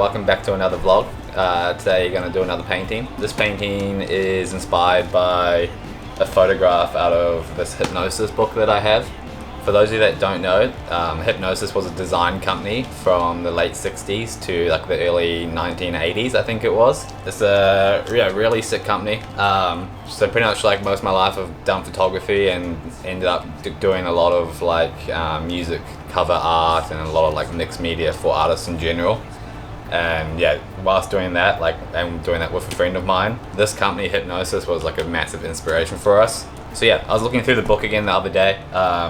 welcome back to another vlog. Today you're going to do another painting. This painting is inspired by a photograph out of this hypnosis book that I have. For those of you that don't know, Hypnosis was a design company from the late 60s to like the early 1980s, I think it was. It's a really sick company. So pretty much like most of my life I've done photography and ended up doing a lot of like music cover art and a lot of like mixed media for artists in general. And yeah, whilst doing that, I'm doing that with a friend of mine, this company Hypnosis was like a massive inspiration for us. So yeah, I was looking through the book again the other day,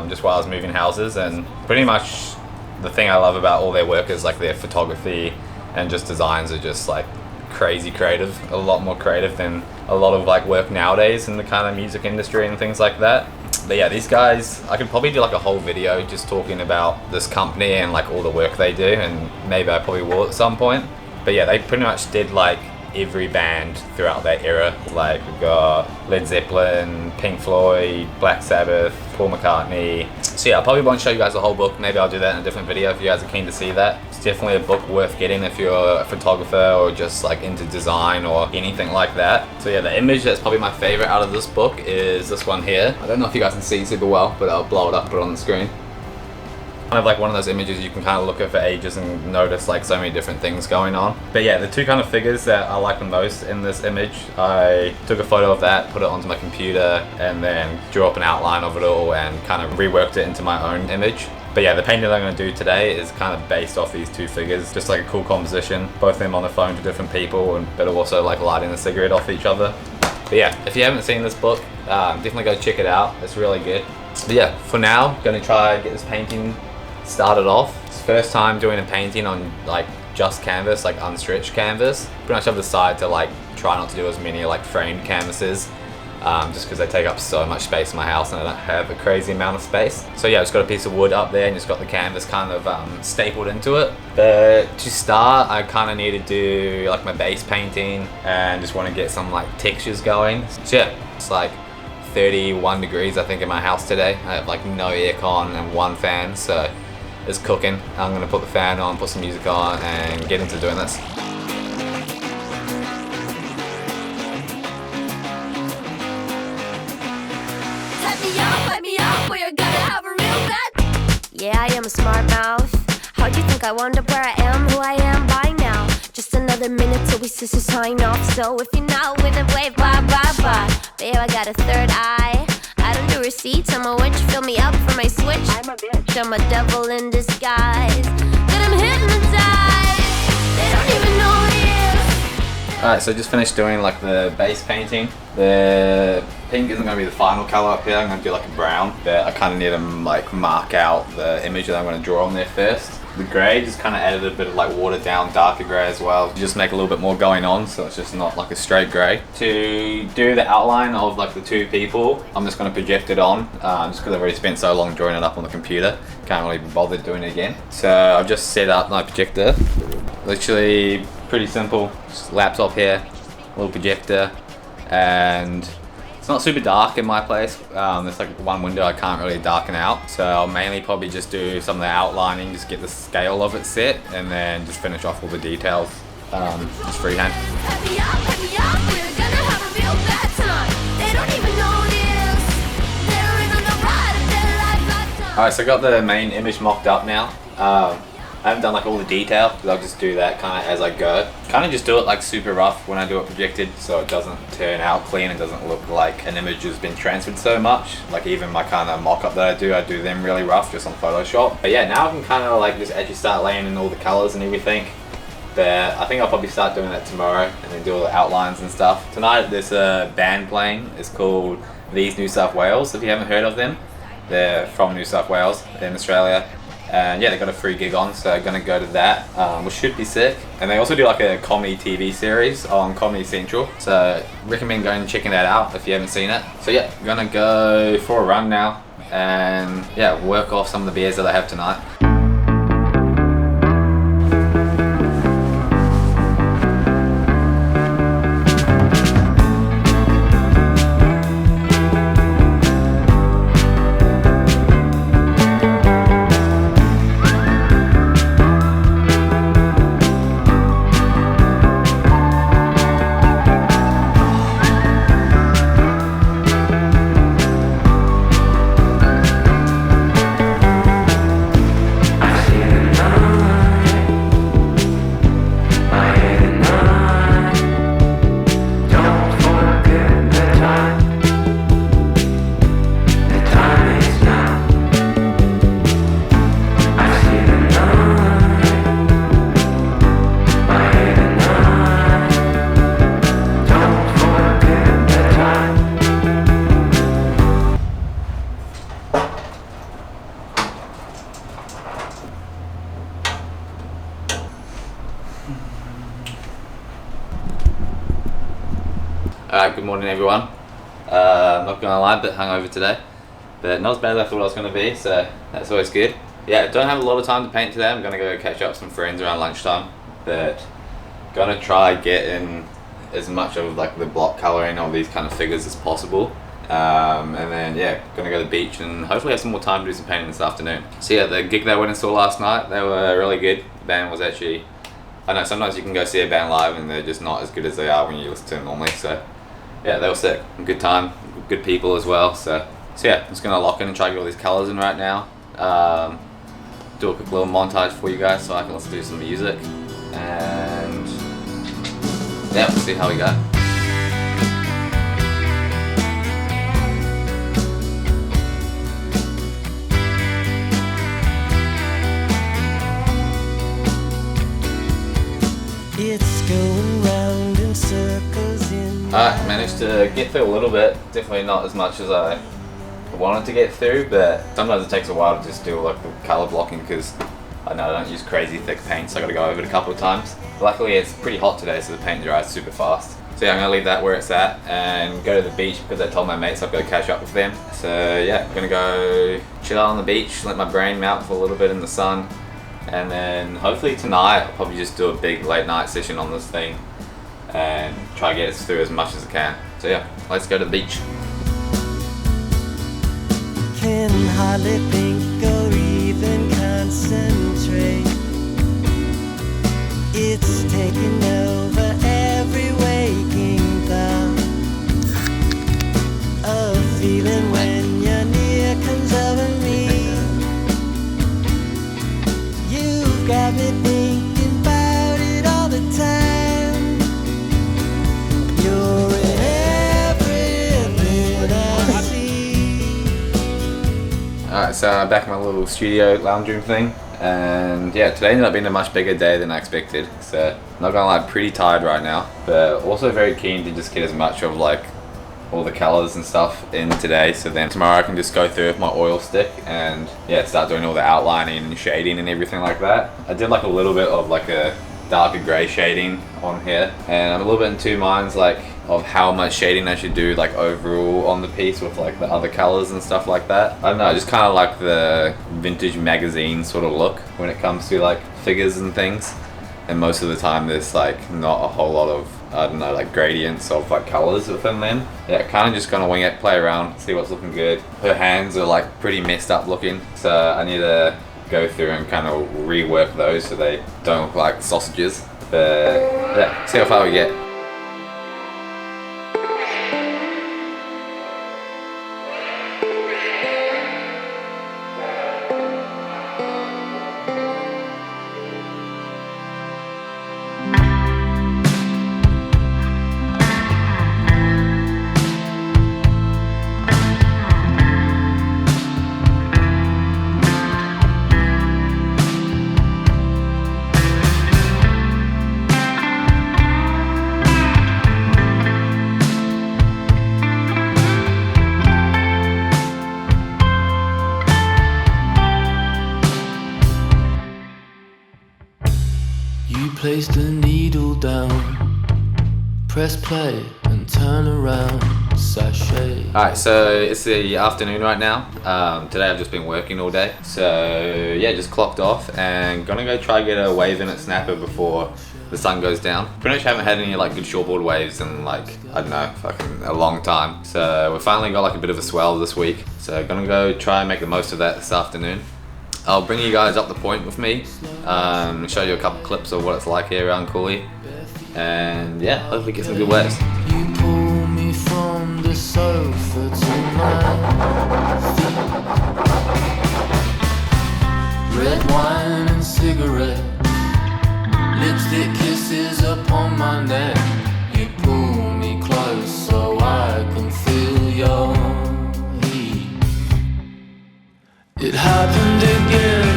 just while I was moving houses, and pretty much the thing I love about all their work is like their photography and just designs are just like crazy creative, a lot more creative than a lot of like work nowadays in the kind of music industry and things like that. But yeah, these guys, I could probably do like a whole video just talking about this company and like all the work they do, and maybe I probably will at some point. But yeah, they pretty much did like every band throughout that era. Like we've got Led Zeppelin, Pink Floyd, Black Sabbath, Paul McCartney. So yeah, I probably won't show you guys the whole book. Maybe I'll do that in a different video if you guys are keen to see that. It's definitely a book worth getting if you're a photographer or just like into design or anything like that. So yeah, the image that's probably my favorite out of this book is this one here. I don't know if you guys can see super well, but I'll blow it up and put it on the screen. Kind of like one of those images you can kind of look at for ages and notice like so many different things going on. But yeah, the two kind of figures that I like the most in this image, I took a photo of that, put it onto my computer, and then drew up an outline of it all and kind of reworked it into my own image. But yeah, the painting that I'm going to do today is kind of based off these two figures, just like a cool composition, both of them on the phone to different people, but also like lighting a cigarette off each other. But yeah, if you haven't seen this book, definitely go check it out, it's really good. But yeah, for now, I'm going to try get this painting started off. It's the first time doing a painting on like just canvas, like unstretched canvas. Pretty much I've decided to like try not to do as many like framed canvases, just because they take up so much space in my house and I don't have a crazy amount of space. So yeah, I've just got a piece of wood up there and just got the canvas kind of stapled into it. But to start, I kind of need to do like my base painting and just want to get some like textures going. So yeah, it's like 31 degrees I think in my house today. I have like no aircon and one fan, so it's cooking. I'm gonna put the fan on, put some music on, and get into doing this. Let me up, or you're gonna have a real bad. Yeah, I am a smart mouth. How do you think I wound up where I am, who I am by now? Just another minute till we sisters sign off. So if you're not with it, wave bye bye bye. Babe, I got a third eye. I don't do receipts, I'm a witch, fill me up for my switch. I'm a bitch, I'm a devil in disguise. But I'm hypnotized, they don't even know it is. Alright, so just finished doing like the base painting. The pink isn't going to be the final colour up here, I'm going to do like a brown. But I kind of need to like mark out the image that I'm going to draw on there first. The grey just kind of added a bit of like watered down darker grey as well, to just make a little bit more going on, so it's just not like a straight grey. To do the outline of like the two people, I'm just going to project it on, just because I've already spent so long drawing it up on the computer. Can't really be bothered doing it again. So I've just set up my projector. Literally pretty simple, just laptop here, little projector, and it's not super dark in my place. There's like one window I can't really darken out, so I'll mainly probably just do some of the outlining, just get the scale of it set, and then just finish off all the details, just freehand. Alright, so I got the main image mocked up now. I haven't done like all the detail because I'll just do that kind of as I go. Kind of just do it like super rough when I do it projected, so it doesn't turn out clean. It doesn't look like an image has been transferred so much. Like even my kind of mock-up that I do them really rough just on Photoshop. But yeah, now I can kind of like just actually start laying in all the colors and everything. But I think I'll probably start doing that tomorrow and then do all the outlines and stuff. Tonight there's a band playing. It's called These New South Wales, if you haven't heard of them. They're from New South Wales in Australia. And yeah, they got a free gig on, so I'm gonna go to that, which should be sick. And they also do like a comedy TV series on Comedy Central, so recommend going and checking that out if you haven't seen it. So yeah, I'm gonna go for a run now and yeah, work off some of the beers that I have tonight. morning everyone. I'm not gonna lie, a bit hungover today, but not as bad as I thought I was gonna be, so that's always good. Yeah, don't have a lot of time to paint today. I'm gonna go catch up some friends around lunchtime, but gonna try getting as much of like the block coloring of these kind of figures as possible. And then yeah, gonna go to the beach and hopefully have some more time to do some painting this afternoon. So yeah, the gig that I went and saw last night, they were really good. The band was actually, I know sometimes you can go see a band live and they're just not as good as they are when you listen to them normally. So yeah, they were sick. Good time, good people as well. So yeah, I'm just gonna lock in and try to get all these colors in right now. Do a quick little montage for you guys so I can listen to some music, and yeah, we'll see how we go. It's going round in circles in Alright, managed to get through a little bit. Definitely not as much as I wanted to get through, but sometimes it takes a while to just do like the color blocking because I know I don't use crazy thick paint, so I gotta go over it a couple of times. Luckily it's pretty hot today, so the paint dries super fast. So yeah, I'm gonna leave that where it's at and go to the beach because I told my mates I'd go catch up with them. So yeah, I'm gonna go chill out on the beach, let my brain melt for a little bit in the sun. And then hopefully tonight I'll probably just do a big late night session on this thing and try to get us through as much as I can. So yeah, let's go to the beach. can hardly think or even concentrate. It's taking over every waking thought. A feeling when you're near comes over me. You've got me thinking about it all the time. You're in everything I see. Alright, so I'm back in my little studio lounge room thing, and yeah, today ended up being a much bigger day than I expected. So not gonna lie, pretty tired right now, but also very keen to just get as much of like all the colors and stuff in today, so then tomorrow I can just go through with my oil stick and yeah, start doing all the outlining and shading and everything like that. I did like a little bit of like a darker grey shading on here, and I'm a little bit in two minds like of how much shading I should do like overall on the piece with like the other colors and stuff like that. I don't know, I just kind of like the vintage magazine sort of look when it comes to like figures and things, and most of the time there's like not a whole lot of, I don't know, like gradients of like colors within them. Yeah, kind of just gonna wing it, play around, see what's looking good. Her hands are like pretty messed up looking, so I need to go through and kind of rework those so they don't look like sausages. But yeah, see how far we get. You place the needle down, press play and turn around, sachet. Alright, so it's the afternoon right now. Today I've just been working all day, so yeah, just clocked off and gonna go try get a wave in at snapper before the sun goes down. Pretty much haven't had any like good shortboard waves in like, I don't know, fucking a long time. So we finally got like a bit of a swell this week, so gonna go try and make the most of that this afternoon. I'll bring you guys up the point with me, show you a couple clips of what it's like here around Cooley, and yeah, hopefully get some good waves. You pull me from the sofa tonight. Red wine and cigarettes, lipstick kisses upon my neck. You pull me close so I can feel your heat. It happened again,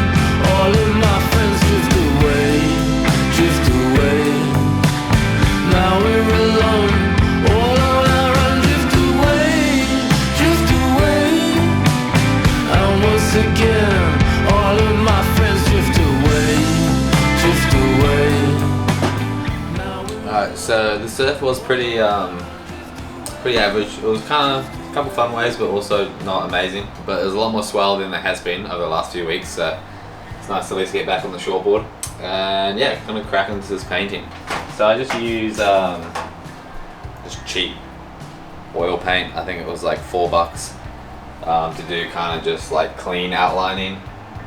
all of my friends drift away, drift away. Now we're alone, all on our own, drift away, drift away. And once again, all of my friends drift away, drift away. Alright, so the surf was pretty pretty average. It was kind of a couple fun waves, but also not amazing. But there's a lot more swell than there has been over the last few weeks, so it's nice to at least get back on the shortboard. And yeah, gonna crack into this painting. So I just use just cheap oil paint. I think it was like $4 to do kind of just like clean outlining.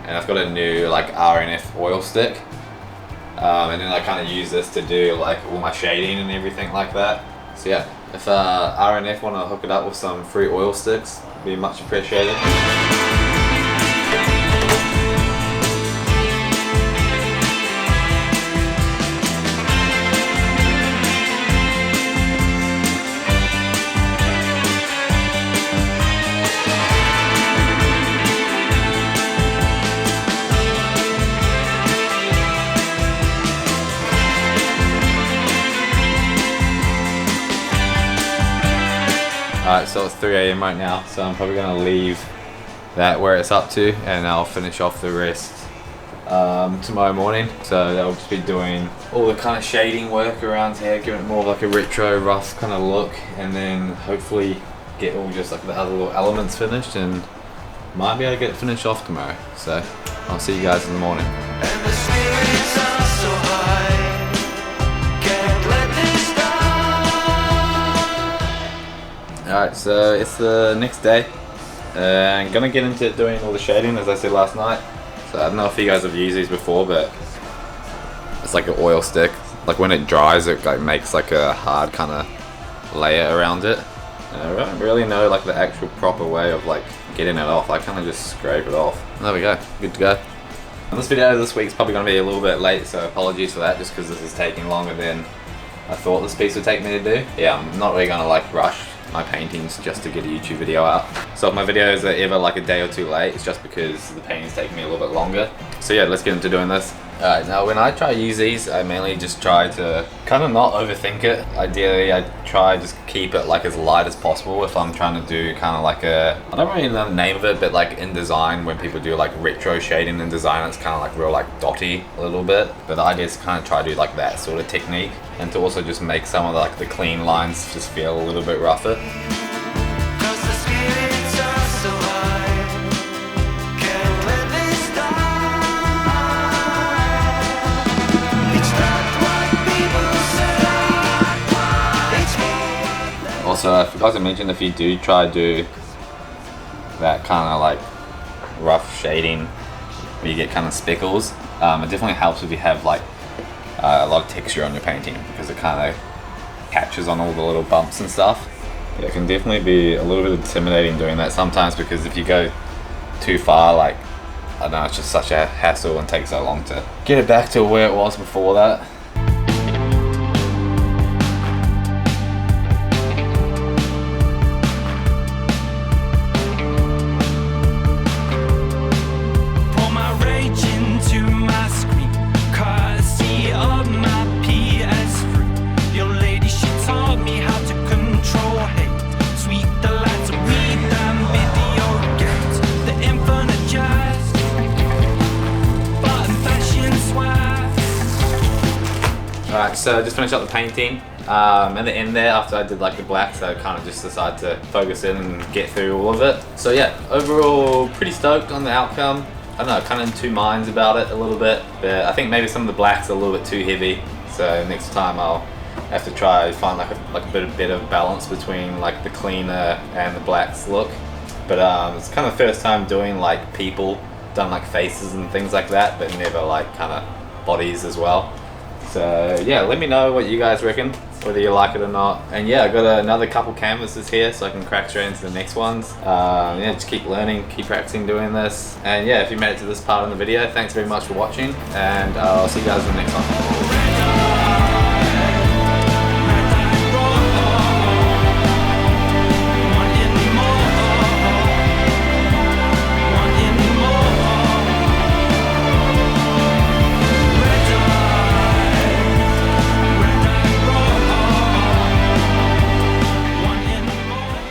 And I've got a new like RNF oil stick. And then I kind of use this to do like all my shading and everything like that. So yeah, if RNF want to hook it up with some free oil sticks, it'd be much appreciated. Alright, so it's 3 AM right now, so I'm probably going to leave that where it's up to, and I'll finish off the rest tomorrow morning. So I'll just be doing all the kind of shading work around here, giving it more of like a retro, rough kind of look, and then hopefully get all just like the other little elements finished, and might be able to get it finished off tomorrow. So I'll see you guys in the morning. And the spirits are so high, can't let this die. Alright, so it's the next day. I'm gonna get into doing all the shading as I said last night. So I don't know if you guys have used these before, but it's like an oil stick. Like when it dries, it like makes like a hard kind of layer around it. And I don't really know like the actual proper way of like getting it off. I kind of just scrape it off. There we go, good to go. This video this week's probably gonna be a little bit late, so apologies for that, just because this is taking longer than I thought this piece would take me to do. Yeah, I'm not really gonna like rush my paintings just to get a YouTube video out. So if my videos are ever like a day or two late, it's just because the painting's taking me a little bit longer. So yeah, let's get into doing this. Alright, now when I try to use these, I mainly just try to kind of not overthink it. Ideally, I try just keep it like as light as possible if I'm trying to do kind of like a, I don't really know the name of it, but like in design, when people do like retro shading in design, it's kind of like real like dotty a little bit. But the idea is to kind of try to do like that sort of technique, and to also just make some of like the clean lines just feel a little bit rougher. Cause the spirits are so high, can't let this die. It's not what people say. Also, I forgot to mention, if you do try to do that kind of like rough shading where you get kind of speckles, it definitely helps if you have like a lot of texture on your painting, because it kind of catches on all the little bumps and stuff. Yeah, it can definitely be a little bit intimidating doing that sometimes, because if you go too far, like, I don't know, it's just such a hassle and takes so long to get it back to where it was before that. Pour my rage into my screen, courtesy of my PS3. Your lady, she taught me how to control hate. Sweet delights of weed and video games. The infinite jest, button fashion swag. Alright, so I just finished up the painting. At the end there, after I did like the black, so I kind of just decided to focus in and get through all of it. So yeah, overall pretty stoked on the outcome. I don't know, kind of in two minds about it a little bit, but I think maybe some of the blacks are a little bit too heavy. So next time I'll have to try to find like a bit of balance between like the cleaner and the blacks look. But it's kind of first time doing like people, done like faces and things like that, but never like kind of bodies as well. So yeah, let me know what you guys reckon, whether you like it or not. And yeah, I got another couple canvases here, so I can crack straight into the next ones. Yeah, just keep learning, keep practicing doing this. And yeah, if you made it to this part of the video, thanks very much for watching, and I'll see you guys in the next one.